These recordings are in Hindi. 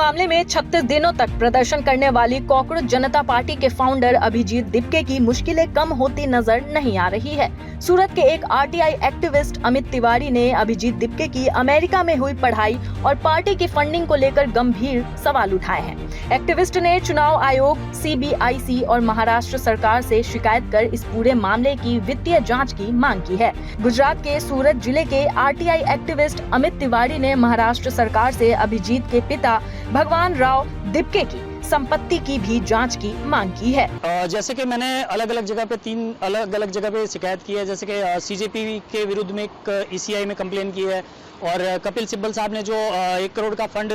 मामले में 36 दिनों तक प्रदर्शन करने वाली कॉकरोच जनता पार्टी के फाउंडर अभिजीत दिपके की मुश्किलें कम होती नजर नहीं आ रही है। सूरत के एक आरटीआई एक्टिविस्ट अमित तिवारी ने अभिजीत दिपके की अमेरिका में हुई पढ़ाई और पार्टी की फंडिंग को लेकर गंभीर सवाल उठाए हैं। एक्टिविस्ट ने चुनाव आयोग, CBIC और महाराष्ट्र सरकार से शिकायत कर इस पूरे मामले की वित्तीय जांच की मांग की है। गुजरात के सूरत जिले के आरटीआई एक्टिविस्ट अमित तिवारी ने महाराष्ट्र सरकार से अभिजीत के पिता भगवान राव दिपके की संपत्ति की भी जांच की मांग की है। जैसे कि मैंने अलग अलग जगह पे 3 अलग अलग जगह पे शिकायत की है। जैसे कि CJP के विरुद्ध में एक ECI में कंप्लेन की है और कपिल सिब्बल साहब ने जो 1 करोड़ का फंड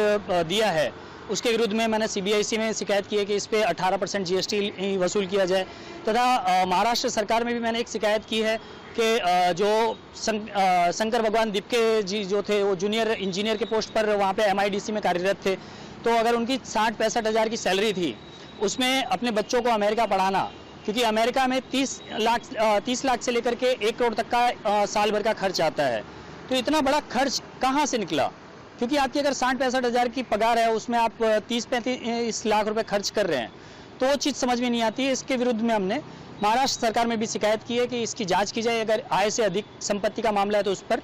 दिया है उसके विरुद्ध में मैंने CBIC में शिकायत की है कि इस पे 18% GST वसूल किया जाए। तथा महाराष्ट्र सरकार में भी मैंने एक शिकायत की है कि जो शंकर भगवान दिपके जी जो थे वो जूनियर इंजीनियर के पोस्ट पर वहाँ पे MIDC में कार्यरत थे, तो अगर उनकी 60-65 हज़ार की सैलरी थी उसमें अपने बच्चों को अमेरिका पढ़ाना, क्योंकि अमेरिका में 30 लाख से लेकर के 1 करोड़ तक का साल भर का खर्च आता है, तो इतना बड़ा खर्च कहाँ से निकला? क्योंकि आपकी अगर 60-65 हज़ार की पगार है उसमें आप 30-35 लाख रुपए खर्च कर रहे हैं, तो वो चीज़ समझ में नहीं आती है। इसके विरुद्ध में हमने महाराष्ट्र सरकार में भी शिकायत की है कि इसकी जांच की जाए, अगर आय से अधिक संपत्ति का मामला है तो उस पर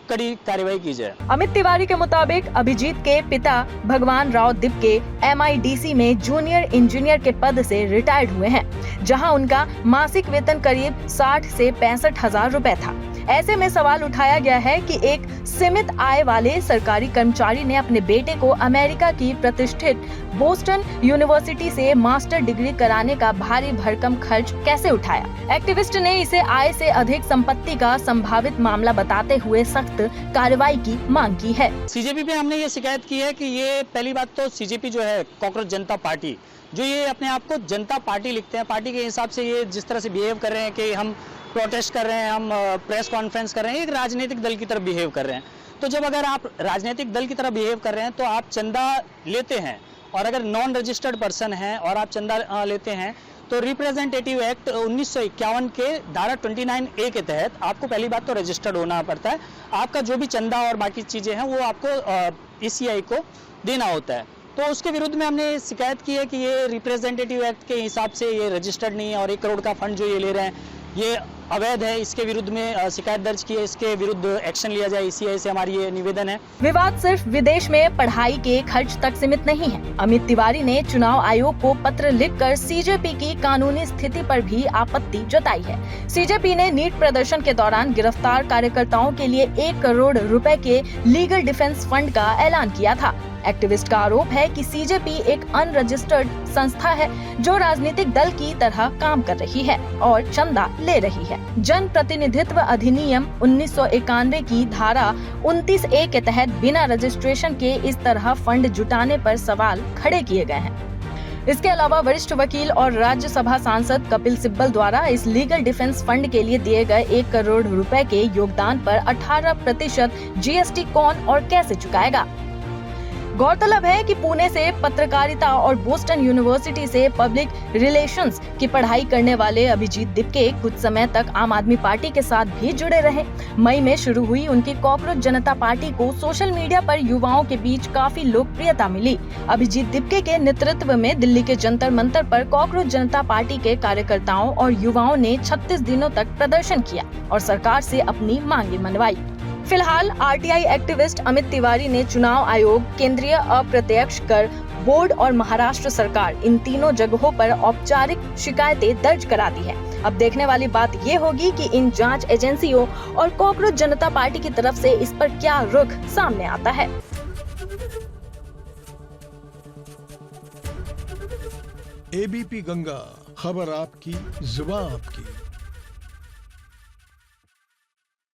कड़ी कार्रवाई की जाए। अमित तिवारी के मुताबिक अभिजीत के पिता भगवान राव दिपके MIDC में जूनियर इंजीनियर के पद से रिटायर्ड हुए हैं, जहां उनका मासिक वेतन करीब 60 से 65 हजार रुपए था। ऐसे में सवाल उठाया गया है कि एक सीमित आय वाले सरकारी कर्मचारी ने अपने बेटे को अमेरिका की प्रतिष्ठित बोस्टन यूनिवर्सिटी से मास्टर डिग्री कराने का भारी भरकम खर्च कैसे उठाया। एक्टिविस्ट ने इसे आय से अधिक संपत्ति का संभावित मामला बताते हुए सख्त कार्रवाई की मांग की है। CJP पे हमने ये शिकायत की है कि ये पहली बात तो CJP जो है कॉकरोच जनता पार्टी, जो ये अपने आप को जनता पार्टी लिखते हैं, पार्टी के हिसाब से ये जिस तरह से बिहेव कर रहे हैं कि हम प्रोटेस्ट कर रहे हैं, हम प्रेस कॉन्फ्रेंस कर रहे हैं, एक राजनीतिक दल की तरह बिहेव कर रहे हैं। तो जब अगर आप राजनीतिक दल की तरह बिहेव कर रहे हैं तो आप चंदा लेते हैं, और अगर नॉन रजिस्टर्ड पर्सन हैं और आप चंदा लेते हैं तो रिप्रेजेंटेटिव एक्ट 1951 के धारा 29A के तहत आपको पहली बात तो रजिस्टर्ड होना पड़ता है। आपका जो भी चंदा और बाकी चीज़ें हैं वो आपको ECI को देना होता है। तो उसके विरुद्ध में हमने शिकायत की है कि ये रिप्रेजेंटेटिव एक्ट के हिसाब से ये रजिस्टर्ड नहीं है और 1 करोड़ का फंड जो ये ले रहे हैं ये अवैध है। इसके विरुद्ध में शिकायत दर्ज की है, इसके विरुद्ध एक्शन लिया जाए, ECI से हमारी ये निवेदन है। विवाद सिर्फ विदेश में पढ़ाई के खर्च तक सीमित नहीं है। अमित तिवारी ने चुनाव आयोग को पत्र लिखकर CJP की कानूनी स्थिति पर भी आपत्ति जताई है। CJP ने नीट प्रदर्शन के दौरान गिरफ्तार कार्यकर्ताओं के लिए 1 करोड़ रुपए के लीगल डिफेंस फंड का ऐलान किया था। एक्टिविस्ट का आरोप है कि CJP एक अनरजिस्टर्ड संस्था है जो राजनीतिक दल की तरह काम कर रही है और चंदा ले रही है। जन प्रतिनिधित्व अधिनियम 1991 की धारा 29A के तहत बिना रजिस्ट्रेशन के इस तरह फंड जुटाने पर सवाल खड़े किए गए हैं। इसके अलावा वरिष्ठ वकील और राज्यसभा सांसद कपिल सिब्बल द्वारा इस लीगल डिफेंस फंड के लिए दिए गए 1 करोड़ रुपए के योगदान पर 18% GST कौन और कैसे चुकाएगा। गौरतलब है कि पुणे से पत्रकारिता और बोस्टन यूनिवर्सिटी से पब्लिक रिलेशंस की पढ़ाई करने वाले अभिजीत दिपके कुछ समय तक आम आदमी पार्टी के साथ भी जुड़े रहे। मई में शुरू हुई उनकी कॉकरोच जनता पार्टी को सोशल मीडिया पर युवाओं के बीच काफी लोकप्रियता मिली। अभिजीत दिपके के नेतृत्व में दिल्ली के जंतर मंतर पर कॉकरोच जनता पार्टी के कार्यकर्ताओं और युवाओं ने 36 दिनों तक प्रदर्शन किया और सरकार से अपनी मांगे मनवाई। फिलहाल आरटीआई एक्टिविस्ट अमित तिवारी ने चुनाव आयोग, केंद्रीय अप्रत्यक्ष कर बोर्ड और महाराष्ट्र सरकार इन तीनों जगहों पर औपचारिक शिकायतें दर्ज करा दी है। अब देखने वाली बात ये होगी कि इन जांच एजेंसियों और कॉकरोच जनता पार्टी की तरफ से इस पर क्या रुख सामने आता है। ABP गंगा, खबर आपकी, जुबान आपकी।